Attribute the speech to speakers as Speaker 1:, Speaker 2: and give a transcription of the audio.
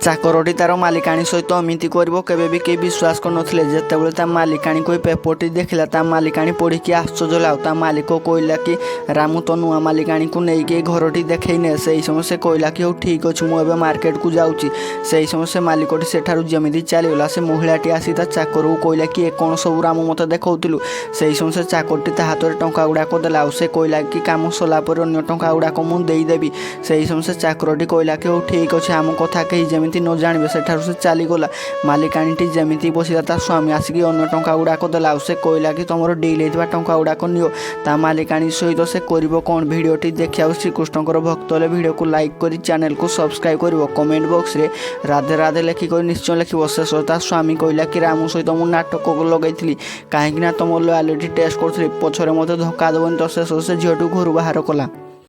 Speaker 1: ଚାକରଟି ତାର ମାଲିକାଣୀ ସହିତ ଏମିତି କରିବ କେବେ ବି କେହି ବିଶ୍ୱାସ କରୁନଥିଲେ। ଯେତେବେଳେ ତା ମାଲିକାଣୀକୁ ଏ ପେପରଟି ଦେଖିଲା ତା ମାଲିକାଣୀ ପଢ଼ିକି ଆଶ୍ଚର୍ଯ୍ୟ ହେଲା। ତା ମାଲିକ କହିଲା କି ରାମୁ ତ ନୂଆ ମାଲିକାଣୀକୁ ନେଇକି ଏ ଘରଟି ଦେଖେଇ ନେ। ସେହି ସମୟ ସେ କହିଲା କି ହଉ ଠିକ୍ ଅଛି ମୁଁ ଏବେ ମାର୍କେଟକୁ ଯାଉଛି। ସେହି ସମୟ ସେ ମାଲିକଟି ସେଠାରୁ ଯେମିତି ଚାଲିଗଲା ସେ ମହିଳାଟି ଆସି ତା ଚାକରକୁ କହିଲା କି ଏ କ'ଣ ସବୁ ରାମୁ ମୋତେ ଦେଖାଉଥିଲୁ। ସେହି ସମୟ ସେ ଚାକରଟି ତା ହାତରେ ଟଙ୍କା ଗୁଡ଼ାକ ଦେଲା ଆଉ ସେ କହିଲା କି କାମ ସରିଲା ପରେ ଅନ୍ୟ ଟଙ୍କା ଗୁଡ଼ାକ ମୁଁ ଦେଇଦେବି। ସେହି ସମୟ ସେ ଚାକରଟି କହିଲା କି ହଉ ଠିକ୍ ଅଛି ଆମ କଥା କେହି ଯେମିତି ନ ଜାଣିବେ। ସେଠାରୁ ସେ ଚାଲିଗଲା। ମାଲିକାଣୀଟି ଯେମିତି ବସିଲା ତା ସ୍ୱାମୀ ଆସିକି ଅନ୍ୟ ଟଙ୍କା ଗୁଡ଼ାକ ଦେଲା ଆଉ ସେ କହିଲା କି ତମର ଡିଲ୍ ହେଇଥିବା ଟଙ୍କା ଗୁଡ଼ାକ ନିଅ। ତା ମାଲିକାଣୀ ସହିତ ସେ କରିବ କ'ଣ? ଭିଡ଼ିଓଟି ଦେଖିବାକୁ ଶ୍ରୀକୃଷ୍ଣଙ୍କର ଭକ୍ତ ହେଲେ ଭିଡ଼ିଓକୁ ଲାଇକ୍ କରି ଚ୍ୟାନେଲକୁ ସବସ୍କ୍ରାଇବ୍ କରିବ। କମେଣ୍ଟ ବକ୍ସରେ ରାଧେ ରାଧେ ଲେଖିକରି ନିଶ୍ଚୟ ଲେଖିବ। ଶେଷ ତା ସ୍ୱାମୀ କହିଲା କି ରାମୁ ସହିତ ମୁଁ ନାଟକ ଲଗାଇଥିଲି କାହିଁକିନା ତମ ଲୟାଲିଟି ଟେଷ୍ଟ କରୁଥିଲି, ପଛରେ ମୋତେ ଧୋକା ଦେବନି। ତ ଶେଷ ସେ ଝିଅଟିକୁ ଘରୁ ବାହାର କଲା।